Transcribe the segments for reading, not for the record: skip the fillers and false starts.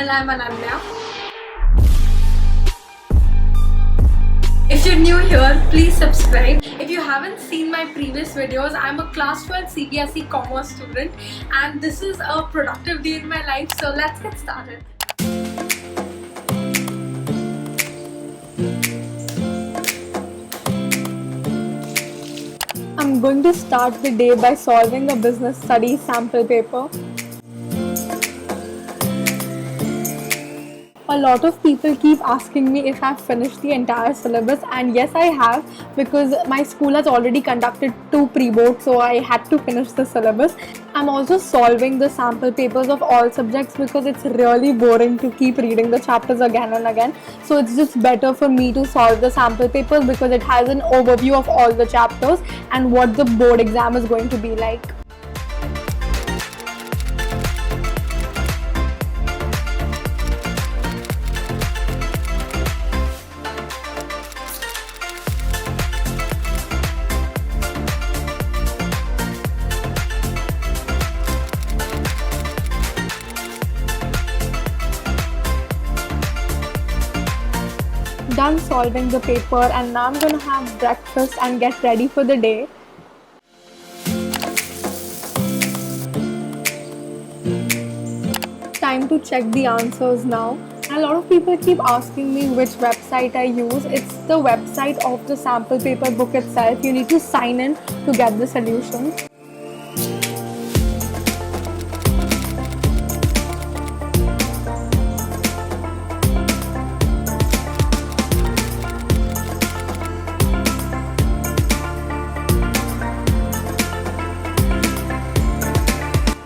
channel. I'm Ananya. If you're new here, please subscribe. If you haven't seen my previous videos, I'm a class 12 CBSE commerce student and this is a productive day in my life, so let's get started. I'm going to start the day by solving a business studies sample paper. A lot of people keep asking me if I've finished the entire syllabus, and yes I have, because my school has already conducted 2 pre-boards, so I had to finish the syllabus. I'm also solving the sample papers of all subjects because it's really boring to keep reading the chapters again and again. So it's just better for me to solve the sample papers because it has an overview of all the chapters and what the board exam is going to be like. Done solving the paper, and now I'm gonna have breakfast and get ready for the day. Time to check the answers now. And a lot of people keep asking me which website I use. It's the website of the sample paper book itself. You need to sign in to get the solution.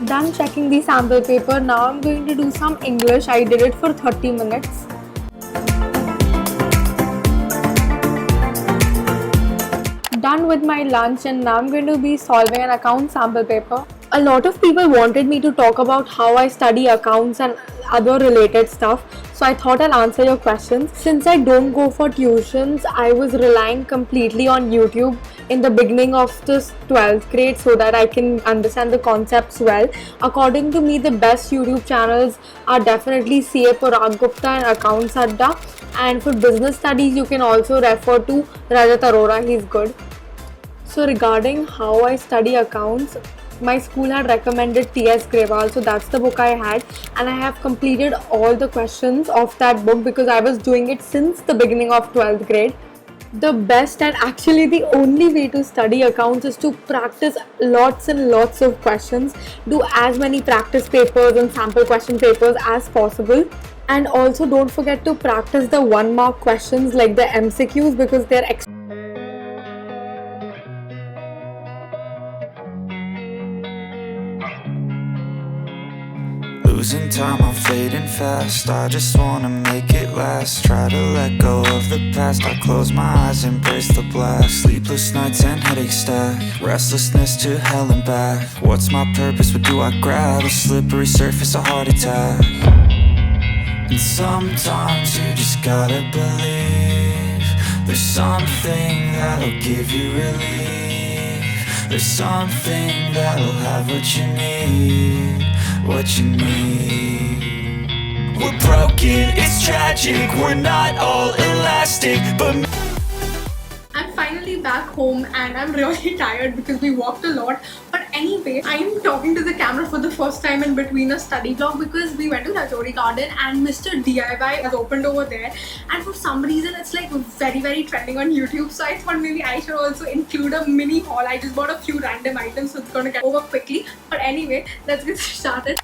Done checking the sample paper. Now I'm going to do some English. I did it for 30 minutes. Done with my lunch, and now I'm going to be solving an account sample paper. A lot of people wanted me to talk about how I study accounts and other related stuff, so I thought I'll answer your questions. Since I don't go for tuitions, I was relying completely on YouTube in the beginning of this 12th grade so that I can understand the concepts well. According to me, the best YouTube channels are definitely CA Parag Gupta and Accounts Adda, and for business studies you can also refer to Rajat Arora, he's good. So regarding how I study accounts, my school had recommended T.S. Grewal, so that's the book I had, and I have completed all the questions of that book because I was doing it since the beginning of 12th grade. The best and actually the only way to study accounts is to practice lots and lots of questions. Do as many practice papers and sample question papers as possible. And also don't forget to practice the 1-mark questions like the MCQs because they're Losing time, I'm fading fast. I just wanna make it last. Try to let go of the past. I close my eyes, embrace the blast. Sleepless nights and headaches stack. Restlessness to hell and back. What's my purpose? What do I grab? A slippery surface, a heart attack. And sometimes you just gotta believe there's something that'll give you relief. There's something that'll have what you need. What you need. We're broken, it's tragic. We're not all elastic, but I'm finally back home and I'm really tired because we walked a lot. But anyway, I am talking to the camera for the first time in between a study vlog because we went to Rajouri Garden and Mr. DIY has opened over there, and for some reason it's like very trending on YouTube, so I thought maybe I should also include a mini haul. I just bought a few random items, so it's gonna get over quickly. But anyway, let's get started.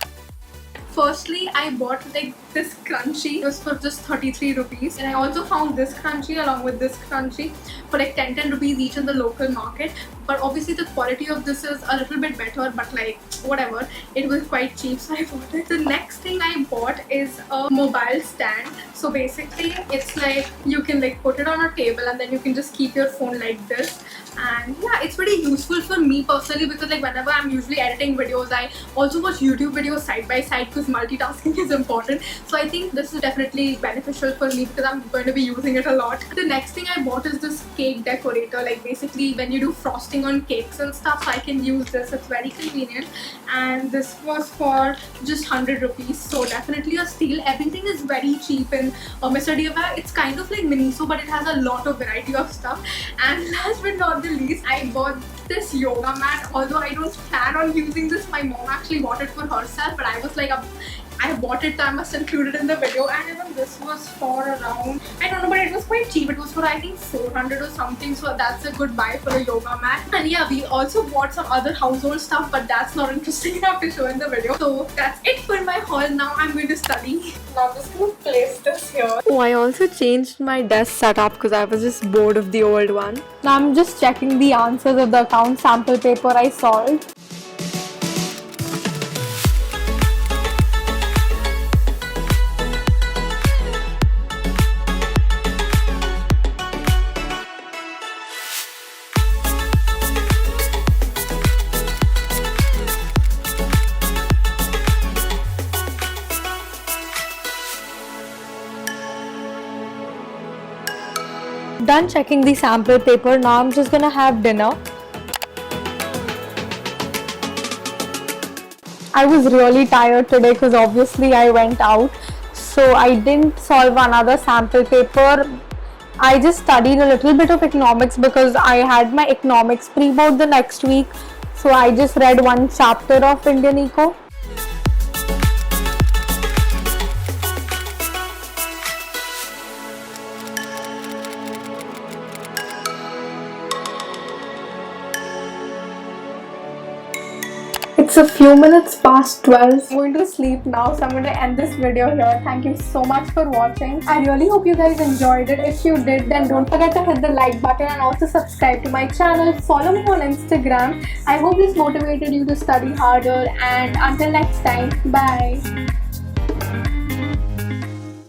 Firstly, I bought like this scrunchie. It was for just 33 rupees, and I also found this scrunchie along with this scrunchie for like 10 rupees each in the local market. But obviously the quality of this is a little bit better, but like whatever, it was quite cheap, so I bought it. The next thing I bought is a mobile stand. So basically it's like you can like put it on a table and then you can just keep your phone like this. And yeah, it's pretty useful for me personally because like whenever I'm usually editing videos, I also watch YouTube videos side by side because because multitasking is important. So I think this is definitely beneficial for me because I'm going to be using it a lot. The next thing I bought is this cake decorator, like basically when you do frosting on cakes and stuff, so I can use this. It's very convenient, and this was for just 100 rupees, so definitely a steal. Everything is very cheap in Mr. DIY. It's kind of like Miniso, but it has a lot of variety of stuff. And last but not the least, I bought this yoga mat. Although I don't plan on using this, my mom actually bought it for herself, but I was like, I bought it, so I must include it in the video. And even this was for around, I don't know, but it was quite cheap. It was for I think 400 or something, so that's a good buy for a yoga mat. And yeah, we also bought some other household stuff, but that's not interesting enough to show in the video. So that's it for my haul. Now I'm going to study. Now I'm just going to place this here. Oh, I also changed my desk setup because I was just bored of the old one. Now I'm just checking the answers of the account sample paper I solved. Done checking the sample paper. Now I'm just gonna have dinner. I was really tired today because obviously I went out, so I didn't solve another sample paper. I just studied a little bit of economics because I had my economics pre-board the next week, so I just read one chapter of Indian Eco. It's a few minutes past 12. I'm going to sleep now, so I'm going to end this video here. Thank you so much for watching. I really hope you guys enjoyed it. If you did, then don't forget to hit the like button and also subscribe to my channel. Follow me on Instagram. I hope this motivated you to study harder, and until next time, bye.